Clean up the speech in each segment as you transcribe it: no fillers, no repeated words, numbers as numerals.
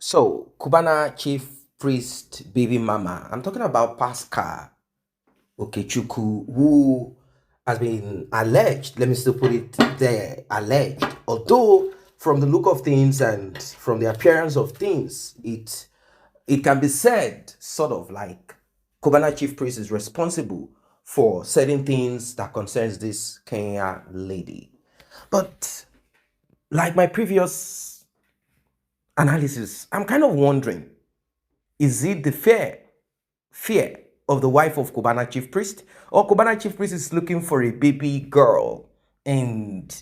So, Kubana chief priest Babymama. I'm talking about Pascal Okechukwu, who has been alleged, let me still put it there, alleged. Although, from the look of things and from the appearance of things, it can be said, sort of like Kubana chief priest is responsible for certain things that concerns this Kenya lady. But like my previous analysis, I'm kind of wondering, is it the fear of the wife of Kubana chief priest, or Kubana chief priest is looking for a baby girl and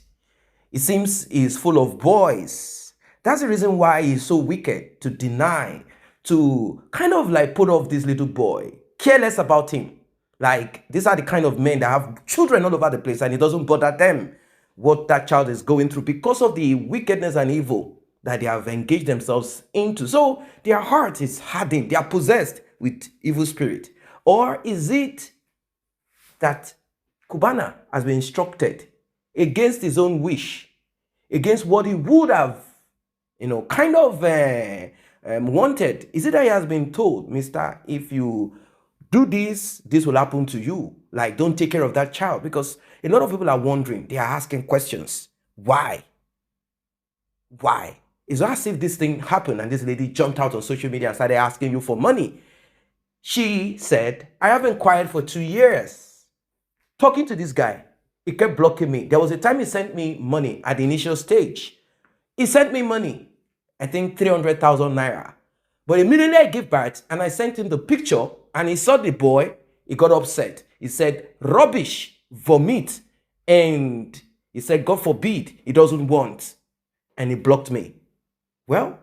it seems he's full of boys? That's the reason why he's so wicked to deny, to kind of like put off this little boy, careless about him. Like, these are the kind of men that have children all over the place and it doesn't bother them what that child is going through because of the wickedness and evil that they have engaged themselves into. So their heart is hardened, they are possessed with evil spirit. Or is it that Kubana has been instructed against his own wish, against what he would have, kind of wanted? Is it that he has been told, Mister, if you do this, this will happen to you? Like, don't take care of that child. Because a lot of people are wondering, they are asking questions. Why? Why? It's not as if this thing happened and this lady jumped out on social media and started asking you for money. She said, I haven't inquired for 2 years. Talking to this guy, he kept blocking me. There was a time he sent me money at the initial stage. He sent me money, I think 300,000 naira. But immediately I gave birth and I sent him the picture and he saw the boy, he got upset. He said, rubbish, vomit. And he said, God forbid, he doesn't want. And he blocked me. Well,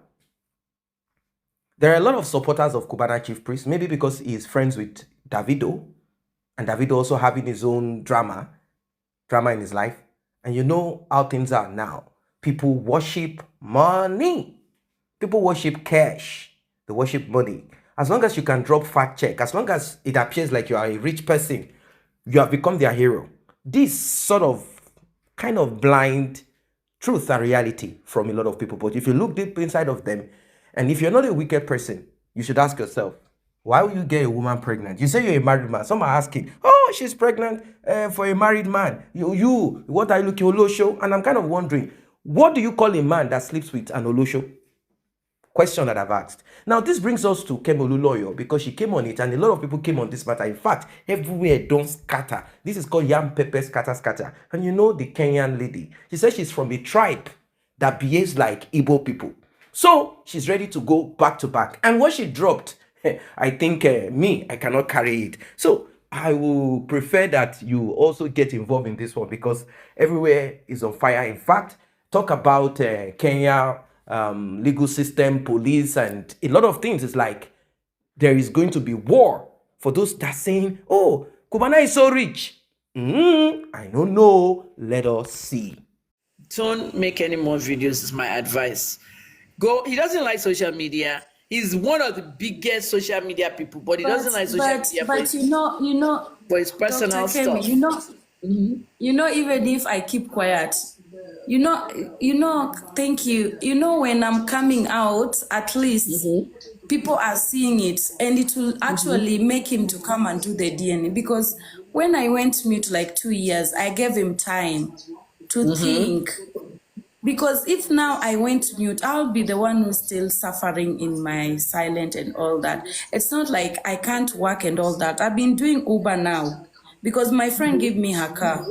there are a lot of supporters of Kubana chief priest, maybe because he is friends with Davido, and Davido also having his own drama in his life. And you know how things are now. People worship money. People worship cash. They worship money. As long as you can drop fat check, as long as it appears like you are a rich person, you have become their hero. This sort of kind of blind truth and reality from a lot of people. But if you look deep inside of them, and if you're not a wicked person, you should ask yourself, why will you get a woman pregnant? You say you're a married man. Some are asking, oh, she's pregnant for a married man. What are you looking, Olosho? And I'm kind of wondering, what do you call a man that sleeps with an Olosho? Question that I've asked. Now, this brings us to Kemolu Lawyer, because she came on it and a lot of people came on this matter. In fact, everywhere don't scatter. This is called yam pepper scatter scatter. And you know the Kenyan lady. She says she's from a tribe that behaves like Igbo people. So she's ready to go back to back. And what she dropped, I think I cannot carry it. So I will prefer that you also get involved in this one because everywhere is on fire. In fact, talk about Kenya legal system, police, and a lot of things. It's like there is going to be war for those that are saying, oh, Kubana is so rich. I don't know. Let us see. Don't make any more videos is my advice. Go. He doesn't like social media. He's one of the biggest social media people, but he doesn't like social media. But you know, for his personal Dr. Kemi, stuff. Even if I keep quiet, thank you. When I'm coming out, at least people are seeing it, and it will actually make him to come and do the DNA. Because when I went mute like 2 years, I gave him time to think. Because if now I went mute, I'll be the one who's still suffering in my silent and all that. It's not like I can't work and all that. I've been doing Uber now because my friend gave me her car.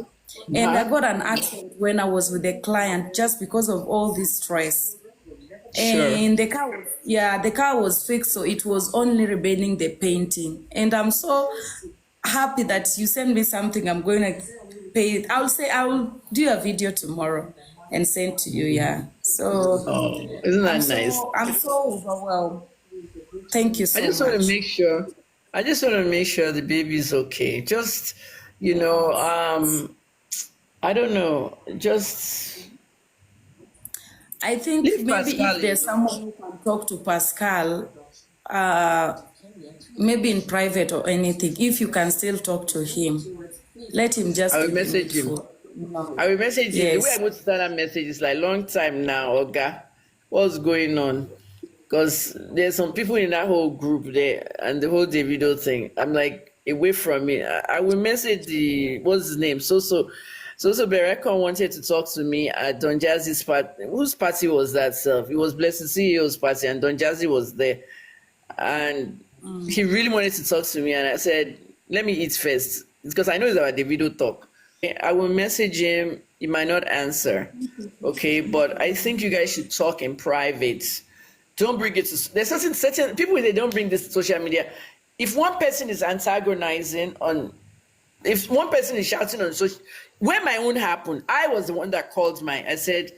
And I got an accident when I was with the client just because of all this stress. And the car was fixed, so it was only remaining the painting. And I'm so happy that you sent me something. I'm going to pay it. I will do a video tomorrow and send to you. So isn't that nice? I'm so overwhelmed. Thank you so much. I just want to make sure the baby is okay. Just I don't know. Just I think maybe Pascal, if there's someone who can talk to Pascal, maybe in private or anything, if you can still talk to him, let him just. I will message him. I will message him. The way I would start that message is like long time now, Oga. What's going on? because there's some people in that whole group there and the whole Davido thing. I'm like, away from me. I will message the what's his name? So Berekon wanted to talk to me at Don Jazzy's party. Whose party was that, self? It was Blessed CEO's party, and Don Jazzy was there. And he really wanted to talk to me, and I said, let me eat first. It's because I know it's about the video talk. I will message him. He might not answer. Okay, but I think you guys should talk in private. Don't bring it to, there's certain people, they don't bring this to social media. If one person is antagonizing on, if one person is shouting on social, when my own happened, I was the one that called I said,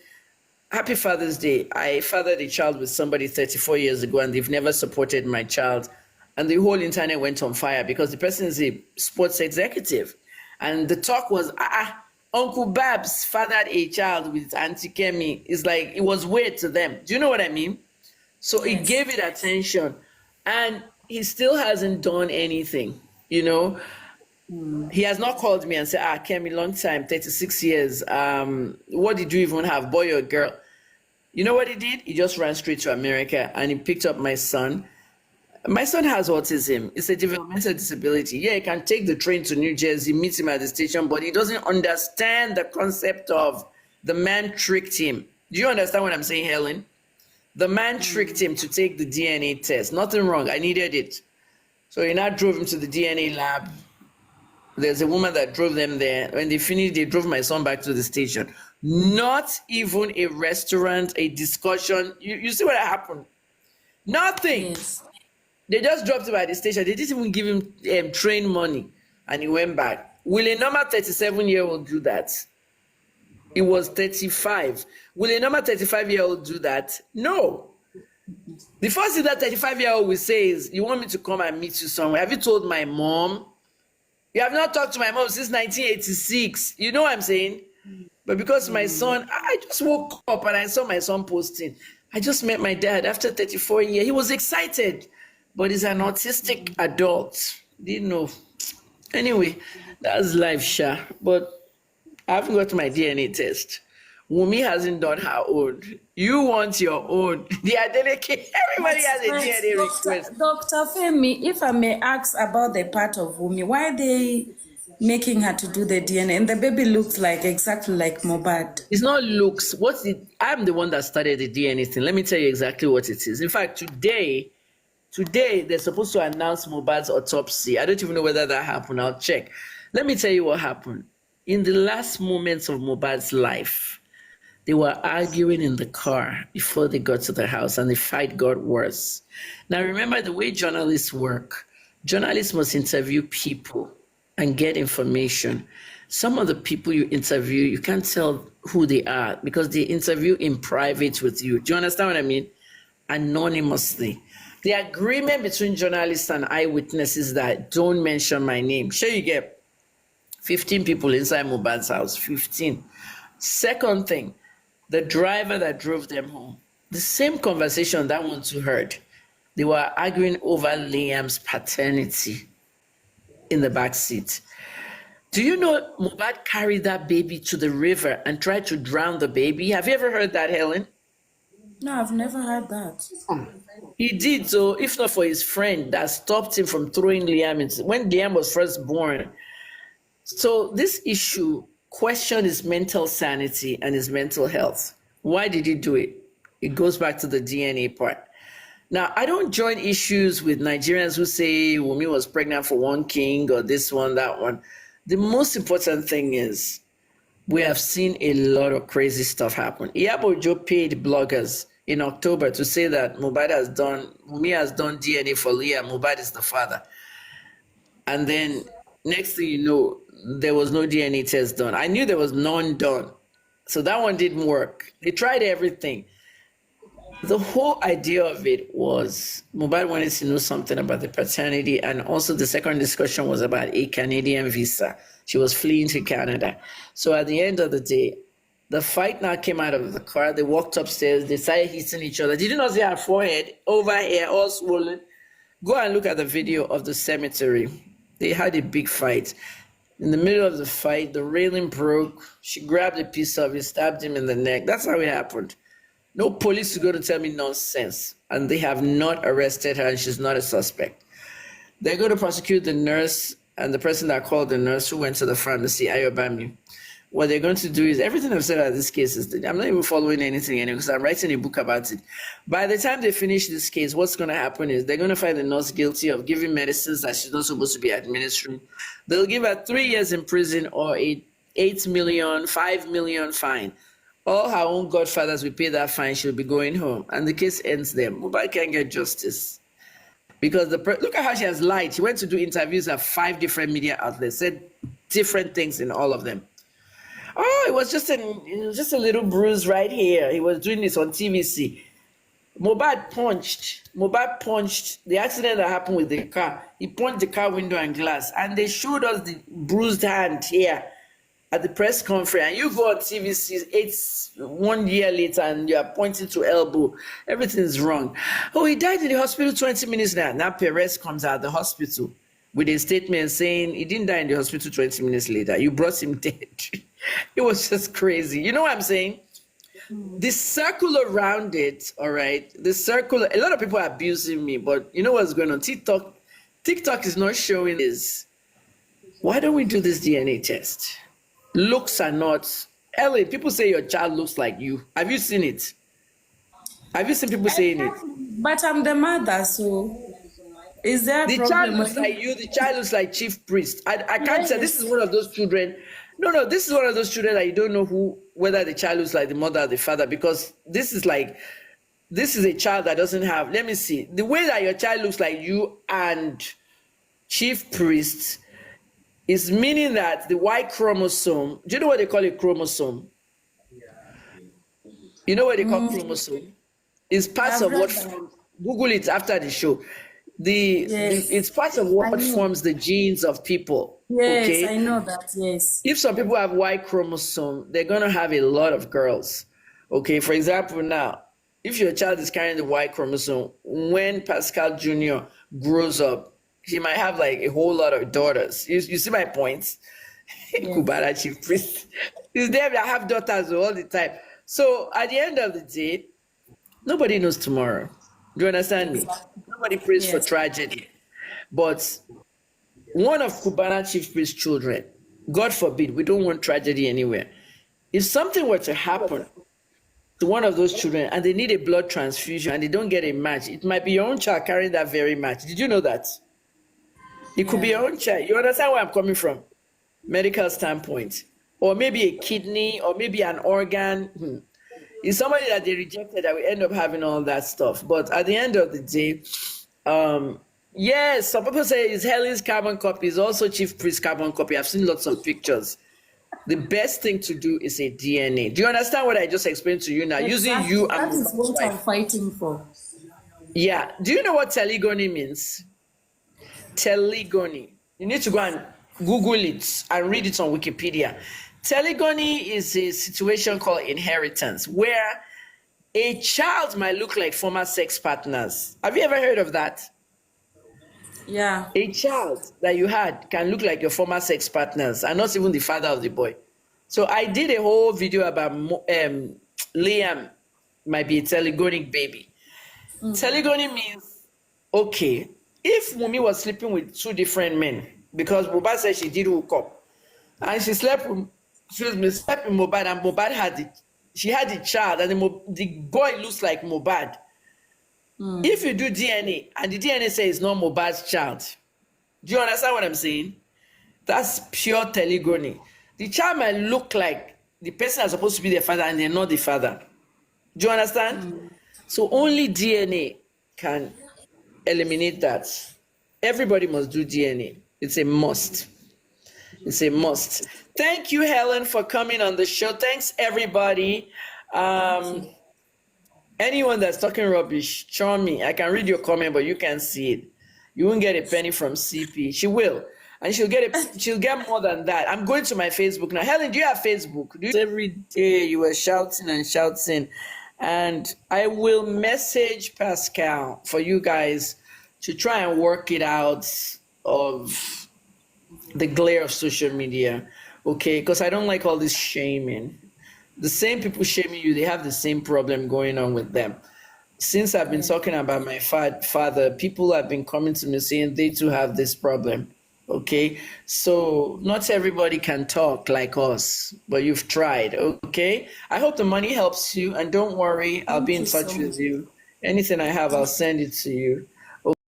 Happy Father's Day. I fathered a child with somebody 34 years ago and they've never supported my child. And the whole internet went on fire because the person is a sports executive. And the talk was, Uncle Babs fathered a child with Auntie Kemi. It's like, it was weird to them. Do you know what I mean? So he gave it attention. And he still hasn't done anything, you know? He has not called me and said, Kemi, long time, 36 years. What did you even have, boy or girl? You know what he did? He just ran straight to America and he picked up my son. My son has autism. It's a developmental disability. Yeah, he can take the train to New Jersey, meet him at the station, but he doesn't understand the concept of the man tricked him. Do you understand what I'm saying, Helen? The man tricked him to take the DNA test. Nothing wrong. I needed it. So he now drove him to the DNA lab. There's a woman that drove them there. When they finished, they drove my son back to the station. Not even a restaurant, a discussion. You see what happened? Nothing. Yes. They just dropped him at the station. They didn't even give him train money. And he went back. Will a normal 37-year-old do that? He was 35. Will a normal 35-year-old do that? No. The first thing that 35-year-old will say is, you want me to come and meet you somewhere? Have you told my mom? You have not talked to my mom since 1986. You know what I'm saying? But because my son, I just woke up and I saw my son posting. I just met my dad after 34 years. He was excited, but he's an autistic adult. Didn't know. Anyway, that's life, Sha. But I haven't got my DNA test. Wumi hasn't done her own. You want your own. The delicate. Everybody has a DNA request. Dr. Femi, if I may ask about the part of Wumi, why are they making her to do the DNA? And the baby looks like exactly like Moubad. It's not looks. I'm the one that started the DNA thing. Let me tell you exactly what it is. In fact, today they're supposed to announce Moubad's autopsy. I don't even know whether that happened. I'll check. Let me tell you what happened. In the last moments of Moubad's life, they were arguing in the car before they got to the house, and the fight got worse. Now, remember the way journalists work. Journalists must interview people and get information. Some of the people you interview, you can't tell who they are because they interview in private with you. Do you understand what I mean? Anonymously. The agreement between journalists and eyewitnesses that don't mention my name. Sure, you get 15 people inside Moubad's house, 15. Second thing, the driver that drove them home, the same conversation that one too heard. They were arguing over Liam's paternity in the back seat. Do you know Moubad carried that baby to the river and tried to drown the baby? Have you ever heard that, Helen? No, I've never heard that. He did, so if not for his friend that stopped him from throwing Liam into, when Liam was first born. So this issue questioned his mental sanity and his mental health. Why did he do it? It goes back to the DNA part. Now, I don't join issues with Nigerians who say Wunmi was pregnant for one king or this one, that one. The most important thing is we have seen a lot of crazy stuff happen. Iyabo paid bloggers in October to say that Wunmi has done DNA for Leah, Moubad is the father. And then next thing you know, there was no DNA test done. I knew there was none done. So that one didn't work. They tried everything. The whole idea of it was Moubad wanted to know something about the paternity, and also the second discussion was about a Canadian visa. She was fleeing to Canada. So at the end of the day, the fight now came out of the car. They walked upstairs. They started hitting each other. Did you not see her forehead over here, all swollen? Go and look at the video of the cemetery. They had a big fight. In the middle of the fight, the railing broke. She grabbed a piece of it, stabbed him in the neck. That's how it happened. No police is going to tell me nonsense. And they have not arrested her, and she's not a suspect. They're going to prosecute the nurse and the person that called the nurse who went to the pharmacy, Ayobami. What they're going to do is everything I've said about this case is that I'm not even following anything anymore because I'm writing a book about it. By the time they finish this case, what's going to happen is they're going to find the nurse guilty of giving medicines that she's not supposed to be administering. They'll give her 3 years in prison or a 8 million, 5 million fine. All her own godfathers will pay that fine. She'll be going home, and the case ends there. Moubad can't get justice because look at how she has lied. She went to do interviews at 5 different media outlets, said different things in all of them. Oh, it was just a little bruise right here. He was doing this on TVC. Moubad punched the accident that happened with the car. He punched the car window and glass, and they showed us the bruised hand here at the press conference. And you go on TVC, it's 1 year later, and you are pointing to elbow. Everything's wrong. Oh, he died in the hospital 20 minutes now. Now Perez comes out of the hospital with a statement saying he didn't die in the hospital 20 minutes later. You brought him dead. It was just crazy. You know what I'm saying? The circle around it, all right? The circle, a lot of people are abusing me, but you know what's going on? TikTok is not showing this. Why don't we do this DNA test? Looks are not. Ellie, people say your child looks like you. Have you seen it? Have you seen people saying it? But I'm the mother, so is there a The problem? child looks like you. The child looks like Chief Priest. I can't say this is one of those children. No, this is one of those children that you don't know whether the child looks like the mother or the father, because this is a child that doesn't have, let me see, the way that your child looks like you and Chief Priest is meaning that the Y chromosome, do you know what they call a chromosome? You know what they call chromosome? It's parts of what forms, Google it after the show. It's part of what forms the genes of people. Yes, okay? I know that, yes. If some people have Y chromosome, they're going to have a lot of girls. Okay, for example, now, if your child is carrying the Y chromosome, when Pascal Jr. grows up, he might have like a whole lot of daughters. You see my point? Yes. Kubana Chief Priest. It's them that have daughters all the time. So at the end of the day, nobody knows tomorrow. Do you understand me? Nobody prays for tragedy. But one of Kubana Chief Priest's children, God forbid, we don't want tragedy anywhere. If something were to happen to one of those children and they need a blood transfusion and they don't get a match, it might be your own child carrying that very match. Did you know that? It could be your own child. You understand where I'm coming from? Medical standpoint. Or maybe a kidney, or maybe an organ. It's somebody that they rejected that we end up having all that stuff. But at the end of the day, yes, some people say it's Helen's carbon copy, it's also Chief Priest's carbon copy. I've seen lots of pictures. The best thing to do is a DNA. Do you understand what I just explained to you now? Exactly. Using you that and is what I'm fighting for. Yeah. Do you know what telegony means? Telegony. You need to go and Google it and read it on Wikipedia. Telegony is a situation called inheritance, where a child might look like former sex partners. Have you ever heard of that? Yeah. A child that you had can look like your former sex partners and not even the father of the boy. So I did a whole video about Liam might be a telegonic baby. Telegony means, okay, if Wumi was sleeping with 2 different men, because Moubad said she did hook up, and she slept with Moubad, and Moubad had the child, and the boy looks like Moubad. If you do DNA and the DNA says it's not Moubad's child, do you understand what I'm saying? That's pure telegony. The child might look like the person that's supposed to be their father and they're not the father. Do you understand? So only DNA can eliminate that. Everybody must do DNA. It's a must. It's a must. Thank you, Helen, for coming on the show. Thanks, everybody. Anyone that's talking rubbish, show me. I can read your comment, but you can't see it. You won't get a penny from CP. She will. And she'll get more than that. I'm going to my Facebook now. Helen, do you have Facebook? Every day you were shouting and shouting. And I will message Pascal for you guys to try and work it out of the glare of social media. Okay? Because I don't like all this shaming. The same people shaming you, they have the same problem going on with them. Since I've been talking about my father, people have been coming to me saying they too have this problem. Okay, so not everybody can talk like us, but you've tried. Okay, I hope the money helps you, and don't worry, I'll be in touch with you. Anything I have, I'll send it to you.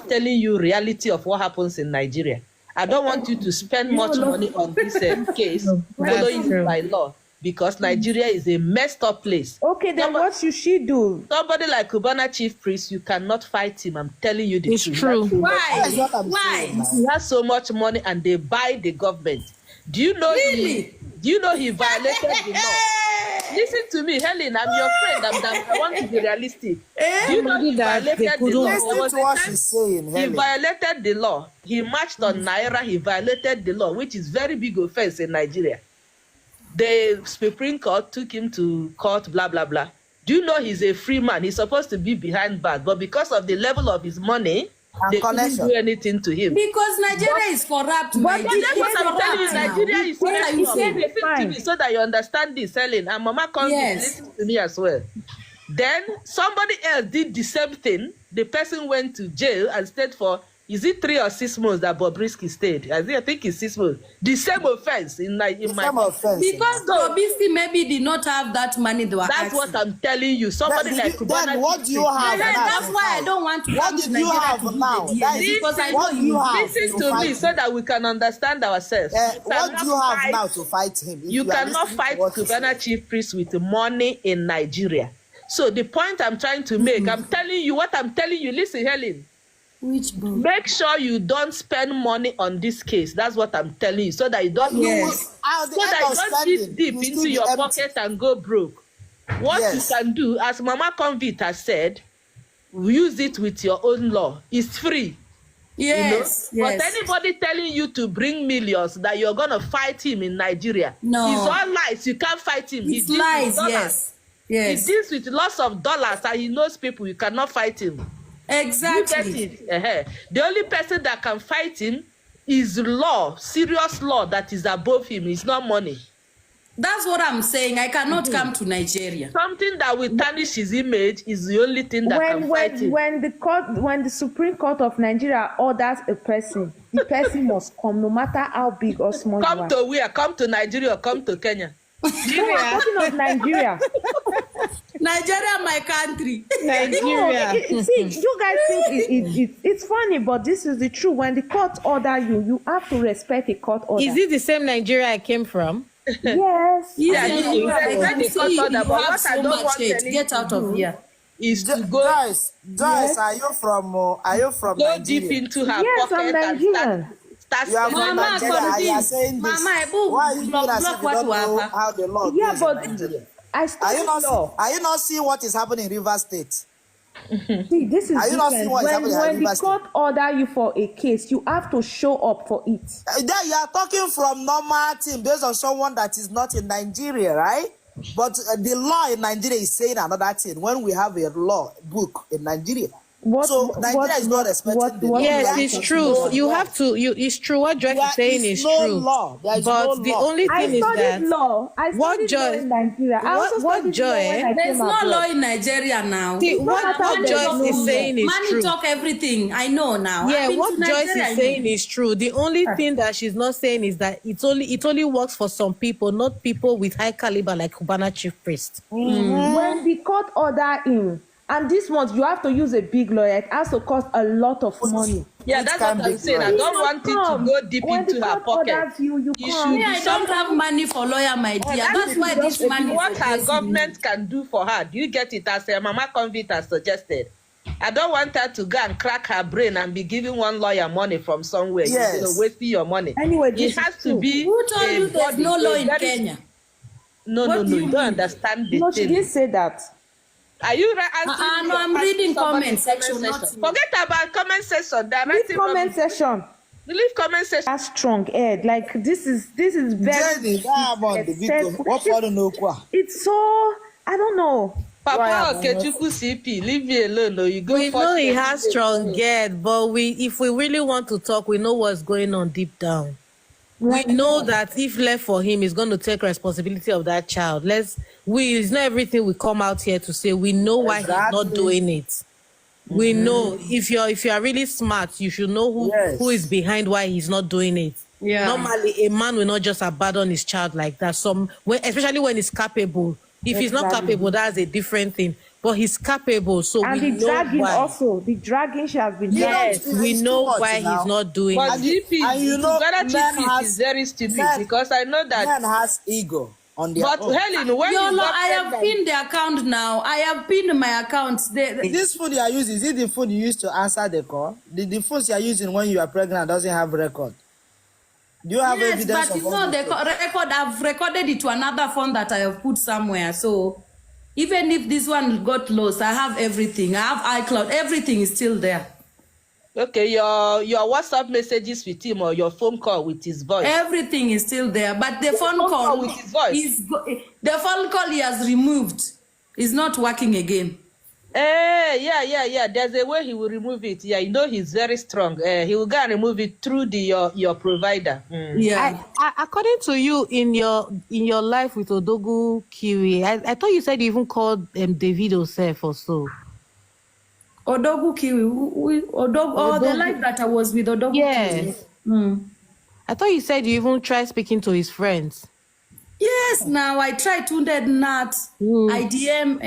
Telling you reality of what happens in Nigeria. I don't want you to spend much money on this case following it by law, because Nigeria is a messed up place. Okay, then what should she do? Somebody like Kubana chief priest, you cannot fight him. I'm telling you the truth. It's true. Why? Why? He has so much money and they buy the government. Do you know Really? do you know he violated the law? Listen to me, Helen, I'm your friend. I want to be realistic. Do you know he violated the law? Listen to what she's saying, He Helen. violated the law. He marched on Naira. He violated the law, which is very big offense in Nigeria. The Supreme Court took him to court, blah, blah, blah. Do you know he's a free man? He's supposed to be behind bars, but because of the level of his money, they couldn't do anything to him. Because Nigeria is corrupt. But that's what I'm telling you, Nigeria is corrupt. Listen to me so that you understand this, Helen. And Mama comes to listen to me as well. Then somebody else did the same thing. The person went to jail and stayed for, is it 3 or 6 months that Bobrisky stayed? I think it's 6 months. The same offense in my offense. Because Bobrisky maybe did not have that money they were That's asking. what I'm telling you. Somebody like Kubana. Then what do you have now? That's why I don't want to What come did to you Nigeria have to do now? the That DNA, is- because I what know you you have Listen to to fight me so that we can understand ourselves. What do you have now to fight him? If You are cannot listening fight to what he Kubana says? chief priest with money in Nigeria. So the point I'm trying to make, I'm telling you what I'm telling you. Listen, Helen. Which book? Make sure you don't spend money on this case. That's what I'm telling you, so that you don't Yes. At the so end that you of don't dig spending, deep you still into be your empty. pocket and go broke. What Yes. you can do, as Mama Convict has said, use it with your own law. It's free. Yes. You know? Yes. But anybody telling you to bring millions that you're gonna fight him in Nigeria, No. it's all lies. You can't fight him. It's deals with lies. dollars. Yes. He Yes. deals with lots of dollars and he knows people. You cannot fight him. You Exactly. get it? The only person that can fight him is law, serious law that is above him. It's not money. That's what I'm saying. I cannot come to Nigeria. Something that will tarnish his image is the only thing that can fight him. When the Supreme Court of Nigeria orders a person, the person must come, no matter how big or small you Come are. to where? Come to Nigeria or come to Kenya? No, I'm talking of Nigeria. Nigeria, my country. Nigeria. See, you guys think it's funny, but this is the truth. When the court order you, you have to respect a court order. Is it the same Nigeria I came from? Yes. Yeah, Yes, you I respect can the see court you order, but have what I so don't much want hate. anything Get out of here. is to go Joyce, are you from deep Nigeria? into her Yes, I'm pocket and Nigerian. start You are from spending Mama, money. Nigeria and you are Convince. saying this. Mama, Ebu, Why are you block- doing as block if you what don't will know happen. how the law Yeah, goes but in Nigeria? I Are you studied not law. are you not seeing what is happening in Rivers State? See, this is Are you not different. seeing what is happening at When the Rivers court order you for a case, you have to show up for it. Then you are talking from normal thing based on someone that is not in Nigeria, right? But the law in Nigeria is saying another thing when we have a law book in Nigeria. So Nigeria is not respecting the law. Yes, There it's is true. no You law. have to. It's true. What Joyce There is saying is is no true. law. There is But no the law. only I thing is studied that law. I what studied law Joy- in Nigeria. I what- also what studied Joy- law when I There's came no abroad. law in Nigeria now. See, It's not what about Joyce the is law. saying is Money true. talk everything. I know now. Yeah, I've been what to Joyce Nigeria, I is know. saying is true. The only thing that she's not saying is that it only works for some people, not people with high caliber like Kubana chief priest. When the court order him, and this month you have to use a big lawyer, it has to cost a lot of money. Yeah, Which that's can what I'm be saying. I right. don't want it to go deep When into the her court pocket. orders you You come. Me, I don't have money for lawyer, my dear. That's why this man is what her addressing me. government can do for her. Do you get it? As Mama Convict has suggested. I don't want her to go and crack her brain and be giving one lawyer money from somewhere. Yes. You're wasting your money. Anyway, It this has is to true. be. Who told a you there's body, no law a in very- Kenya? No, What do you you don't mean? understand the No, she thing. didn't say that. Are you answering? No, I'm reading comment section, not you. Forget about comment section. This Directly comment section leave comment section. has strong head. Like this is very Jenny, Diamond, the big what for the no kwa? it's so I don't know. Papa Okechukwu CP, leave me alone. No, you go. We know he first. has strong head, but if we really want to talk, we know what's going on deep down. We know that if left for him, he's going to take responsibility of that child. It's not everything we come out here to say. We know why he's not doing it. We know if you're really smart, you should know who is behind why he's not doing it. Yeah. Normally, a man will not just abandon his child like that. Especially when he's capable. If he's not capable, that's a different thing. But he's capable, so and we the know dragging why. also, the dragging she has been Yes, we know why he's not doing But it. GP, and you know, GP is very stupid because I know that. Men has ego on their But own. Helen, when you Yolo, got I have pregnant- pinned the account now. I have pinned my account. This phone you are using, is it the phone you used to answer the call? The phones you are using when you are pregnant doesn't have record. Do you have Yes, evidence but of it's not the record. I've recorded it to another phone that I have put somewhere. So even if this one got lost, I have everything. I have iCloud. Everything is still there. Okay, your WhatsApp messages with him or your phone call with his voice. Everything is still there. But the phone call with his voice. the phone call he has removed is not working again. Yeah. There's a way he will remove it. Yeah, you know he's very strong. He will go and remove it through your provider. Yeah. According to you, in your life with Odogu Kiwi, I thought you said you even called David Osef or so. Odogu Kiwi. The life that I was with Odogu Kiwi. Yes. I thought you said you even tried speaking to his friends. Yes, now I tried Tunde Nat. I DM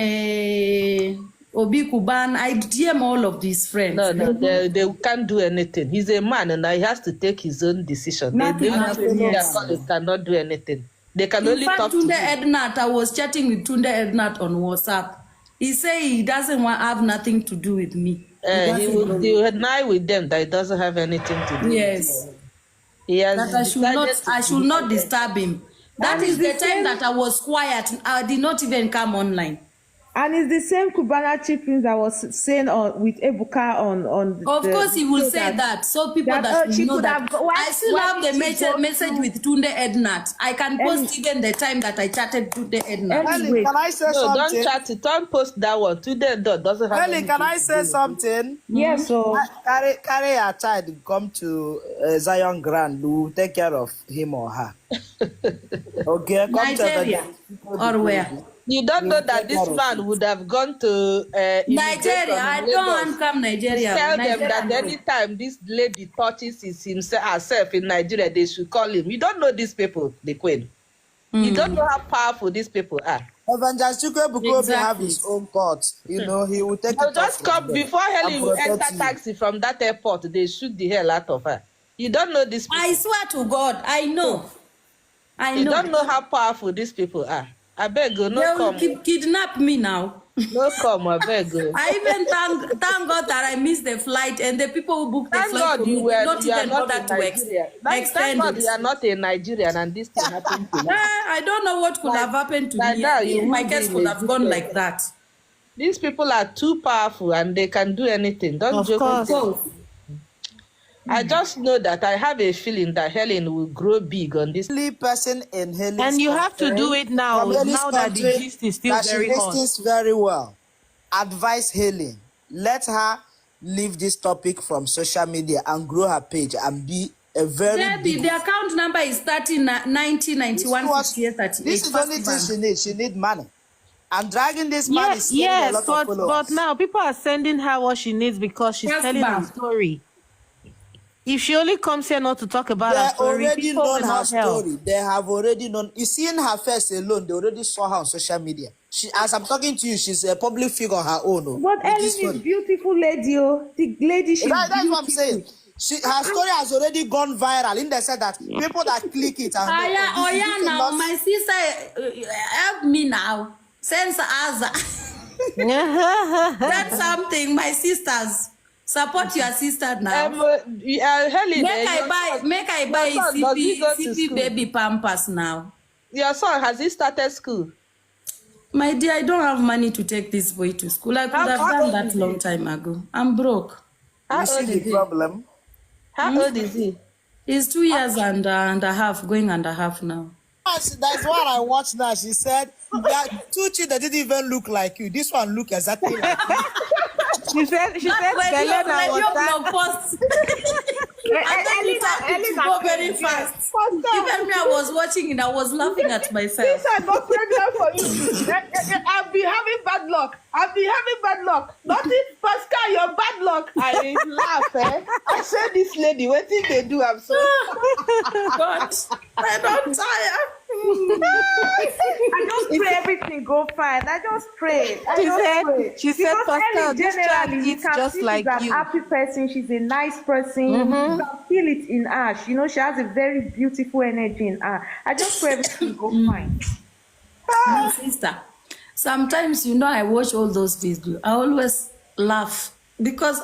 Obi Kubana. I DM all of these friends. No, they can't do anything. He's a man and he has to take his own decision. They cannot do anything. They can only talk Tunde to him. Ednat, I was chatting with Tunde Ednat on WhatsApp. He say he doesn't have nothing to do with me. He will deny with them that it doesn't have anything to do Yes. with him. He has That I should not disturb him. That is the time that I was quiet. I did not even come online. And it's the same Kubana chief prince that was saying with Ebuka on. Of course, he will say that. So people that she know could that. have- why- I still why have the did she go message to- with Tunde Ednat. I can post even the time that I chatted Tunde Ednat. Helen, can I say No, don't something? chat it. Don't post that one. Today doesn't have Helen, anything can I to say do. something? Yes, so Carry your child, come to Zion Grand. We will take care of him or her. Okay, come Nigeria or where? You don't know that this man would have gone to Nigeria. I don't want to come Nigeria. Tell them Nigeria, that no. anytime this lady touches herself in Nigeria, they should call him. You don't know these people, the queen. You don't know how powerful these people are. Evangelist Chukwu because he have Exactly. his own court. You know, he will take They'll it just off come from before them Helen and will protect enter you. taxi from that airport. They shoot the hell out of her. You don't know these people. I swear to God, I know. I You know. don't know how powerful these people are. I beg you, They no will come. kidnap me now. No come, I beg you. I even thank God that I missed the flight, and the people who booked the Thank flight God for me you did not are even not bother in to Nigeria. Thank extend God it. you are not a Nigerian and this thing happened to you. I don't know what could have happened to like me. that, you My would case be could in a have gone different- like that. These people are too powerful and they can do anything. Don't Of joke with course. them. I just know that I have a feeling that Helen will grow big on this. Only person in Helen's And you have to country- do it now. from Helen's Now that the country gist is still that very she hot. listens very well. Advise Helen. Let her leave this topic from social media and grow her page and be a very Baby, big. the account number is 90 91 58 38. This is the only thing she needs. She needs money. And dragging this man is saving a Yes, lot of but followers. now people are sending her what she needs because she's Yes, telling her ma'am. story. If she only comes here not to talk about They her story, already people will known her not help. story. They have already known. You see in her face alone, they already saw her on social media. She, as I'm talking to you, she's a public figure on her own. but with Ellen this is story. beautiful lady. The lady she's That's what I'm beautiful. saying. Her story has already gone viral. In they said that people that click it and Now my sister help me now. Send us that's something. My sisters support your sister now. Helen, Make I buy your son, does he go to CP school? baby pampers now. Your son, has he started school? My dear, I don't have money to take this boy to school. I could have how done old that is long he? time ago. I'm broke. How you see old the is he? problem. How old is he? He's 2 years and a half, going and a half now. That's what I watched now. She said, there are two children that didn't even look like you. This one look exactly like you. She said, That's when Selena your was blog post. And then you tap it to go very fast. Even me, I was watching and I was laughing at myself. This I got pregnant for you. I've been having bad luck. Nothing, Pascal, your bad luck. I laugh, eh? I said this lady, what did they do? I'm so God, I don't tire. I just pray everything go fine. I just pray. She said, Pascal, this child generally, eats just like she's an you. happy person. She's a nice person. You can feel it in her. You know, she has a very beautiful energy in her. I just pray everything go fine. My sister, sometimes, you know, I watch all those videos. I always laugh because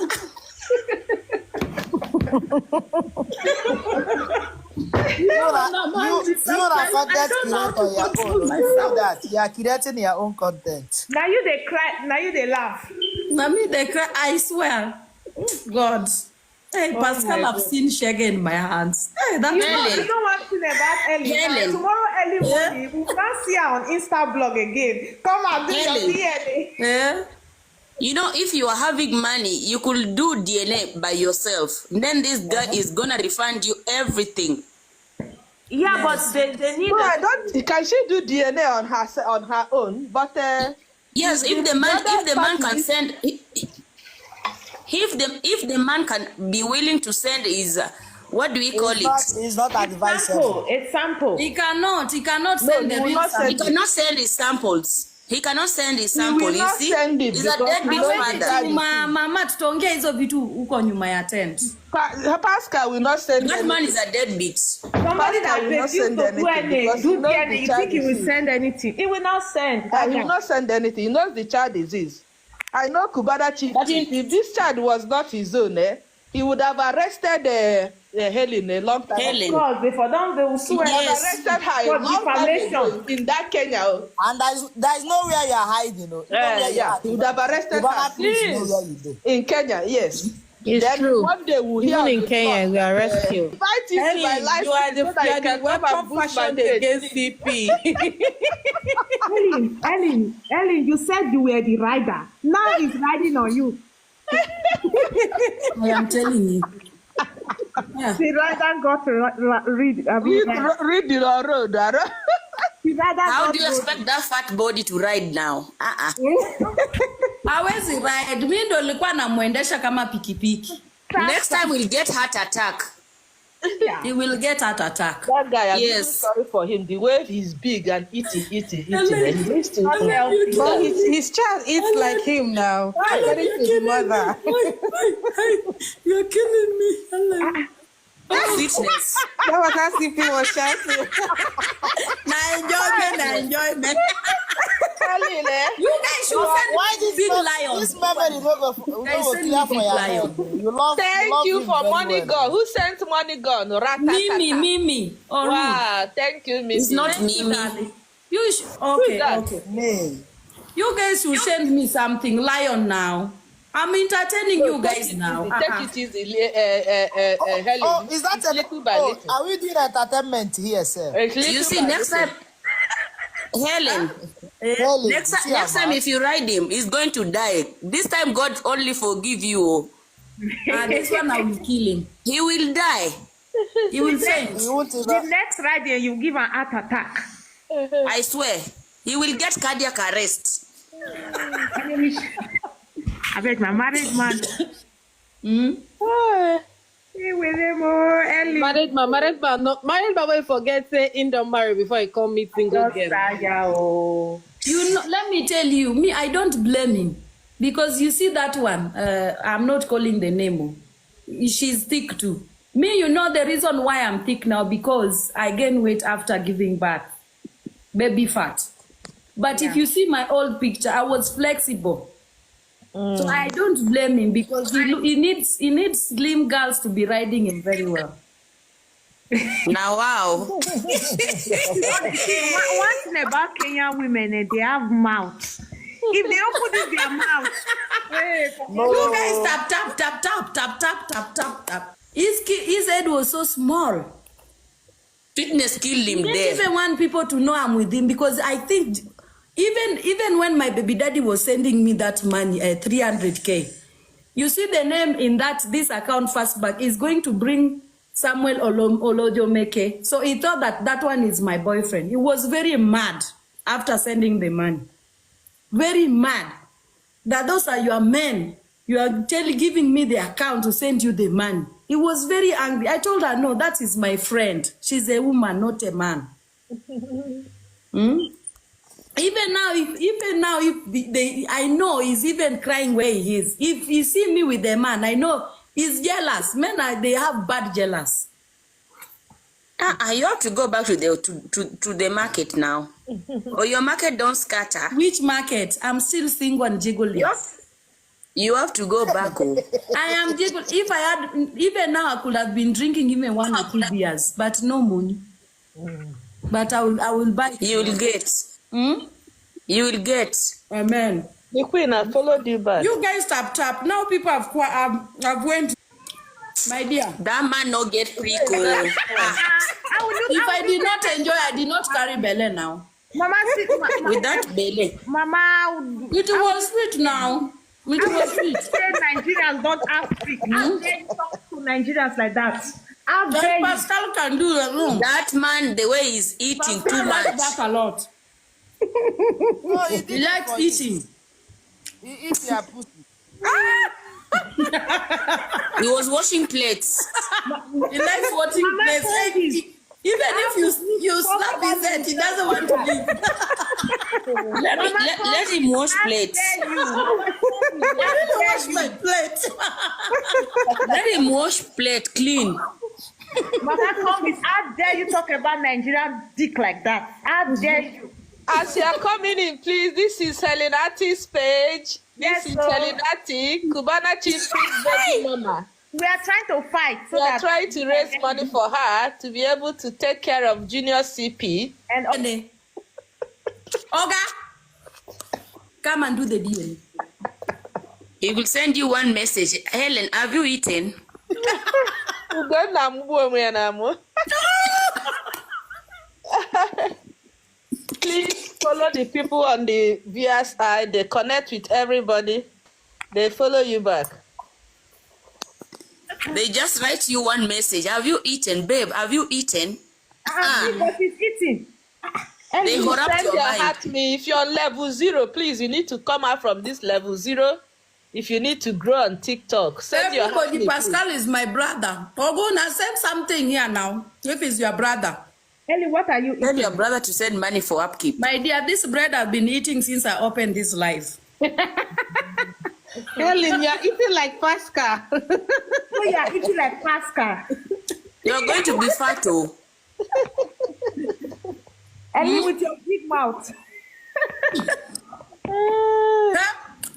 You are content creator on your own. You know that you are creating your own content. Now you they cry. Now you they laugh. Mommy, they cry. I swear, God. Hey, Pascal, I've seen Shaggy in my hands. Hey, that's You know one thing about Ellie. Helen. Tomorrow early morning, we can't see her on Insta blog again. Come and do your Helen. DNA. Yeah. You know, if you are having money, you could do DNA by yourself. Then this guy is gonna refund you everything. Yeah, but they need. No, I don't. Can she do DNA on her own? But Yes, if the man can send, if the man can be willing to send his, what do we call it? It's not advisable. A sample. He cannot send the he will real not send He cannot send his samples. He cannot send his will sample. You not see, send it he's a because deadbeat he knows father. Mama, tutaongea hizo vitu huko nyuma ya tent. Pascal will not send That man is a deadbeat. Somebody that will not refused send to do anything any, because do he knows DNA, the you child think he will is send anything? He will not send. He will not send anything. He knows the child is his. I know Kubana cheated. But If this child was not his own, he would have arrested Helen a long time. Helen. Because before them, they will sue her. Yes. Arrested her For a long time defamation. ago in that Kenya. And there's nowhere you are hiding. You know. Yeah, he would have arrested her in Kenya. Yes. It's Then true. one day we'll hear Even in the Kenya, plot. we arrest you. Fight into my life. You are the, so that you I are can the come and weapon boost my fashioned page. against CP. Ellen, you said you were the rider. Now he's riding on you. I am telling you. Yeah. The rider got to read. Read the road. The rider How got do you expect that fat body to ride now? Hawezi ride. Mimi ndo nilikuwa namuendesha kama pikipiki. Next time we'll get heart attack. He will get heart attack. That guy, I'm Yes. really sorry for him. The way he's big and eating. And he needs to But his child eats like him now. According to his mother. You're killing me. Fitness. That was how CP was shouting. Na enjoyment. You guys should Why send big lion. this memory no go clear for your head? You love. Thank you him for very money well. gun. Who sent money gun? Mimi. Or Wow, thank you, Miss. It's not Mimi. you okay. Me. You guys should send me something. Lion now. I'm entertaining you guys now. Take it easy, Helen. Oh, is that little by oh, little? are we doing entertainment here, sir? You see, next time, Helen, Really? next time if you ride him, he's going to die. This time God only forgive you. This one I will kill him. He will die. He will faint. You won't The even. next rider, you give an heart attack. I swear. He will get cardiac arrest. I bet my married man. Hey, with him, Ellie. Married man will forget say in don't marry before he come meet single girl. You know, let me tell you, me, I don't blame him. Because you see that one, I'm not calling the name. She's thick too. Me, you know the reason why I'm thick now, because I gain weight after giving birth. Baby fat. But if you see my old picture, I was flexible. So I don't blame him because he needs slim girls to be riding him very well. Now, wow. One thing about Kenyan women, they have mouths. If they open their mouth, You guys tap. His head was so small. Fitness killed him I didn't there. even want people to know I'm with him because I think even when my baby daddy was sending me that money, 300K, You see the name in this account first back is going to bring Samuel Olojomeke. So he thought that one is my boyfriend. He was very mad after sending the money. Very mad. That those are your men. You are giving me the account to send you the money. He was very angry. I told her, no, that is my friend. She's a woman, not a man. Even now, if I know he's even crying where he is. If you see me with the man, I know he's jealous. Men they have bad jealous. You have to go back to the market now. Or your market don't scatter. Which market? I'm still single and jiggling. You have to go back. I am jiggling. If I had, even now I could have been drinking even 1 or 2 beers, but no money. But I will buy. You will get. You will get. Amen. The queen has followed you back. You guys tap. Now people have went. My dear. That man no get free code. If I did not enjoy, I did not carry belly now. Mama, with that belly. Mama, it was sweet now. It was sweet. Say Nigerians don't have free. How dare you talk to Nigerians like that? How dare Pascal can do it alone. That man, the way he's eating Pascal too much. That a lot. He likes eating. He eats your pussy. He was washing plates. He likes washing plates. Even if you slap his head, he doesn't want to leave. let him wash plates. Let him wash my plate. Let him wash plate clean. Mama Thomas, how dare you talk about Nigerian dick like that? How dare you? As you are coming in, please, this is Helenati's page. This is Helenati, Kubana Chief Babymama. We are trying to fight. We are trying to raise money for her to be able to take care of Junior CP. And Oga, come and do the deal. He will send you one message. Helen, have you eaten? Please follow the people on the VSI. They connect with everybody. They follow you back. They just write you one message. Have you eaten, babe? Have you eaten? But he's eating. They corrupt Send your your mind. heart me. If you're on level 0, please, you need to come out from this level 0. If you need to grow on TikTok, send your heart Everybody, me, Pascal is my brother. Oguna, send something here now. If it's your brother. Ellie, what are you eating? Tell your brother to send money for upkeep. My dear, this bread I've been eating since I opened this live. Helen, you're eating like Pascal. Oh, you are eating like Pascal. You're going to be fat, oh. Ellie, with your big mouth.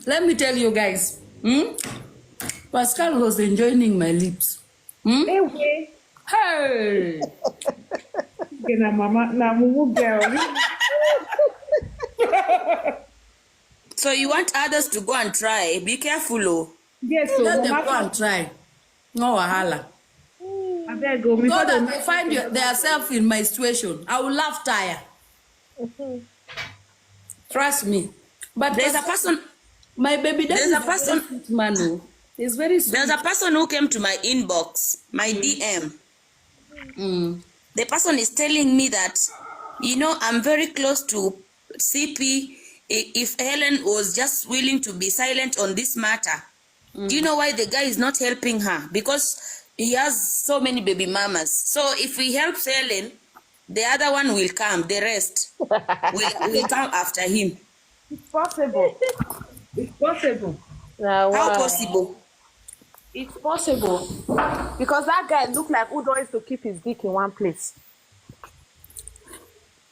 Let me tell you guys. Pascal was enjoying my lips. Anyway. Hey! Mama, na mumu girl. So you want others to go and try? Be careful, oh. Yes, so Let them go and try. No wahala. I better go. So that they find themselves in my situation. I will laugh tire. Trust me. But There's a person. My baby daddy There's a is person. very sweet man. Oh. He's very sweet. There's a person who came to my inbox, my DM. The person is telling me that, you know, I'm very close to CP. If Helen was just willing to be silent on this matter, do you know why the guy is not helping her? Because he has so many baby mamas. So if he helps Helen, the other one will come. The rest will come after him. It's possible. It's possible. How possible? It's possible. Because that guy looked like who wants to keep his dick in one place.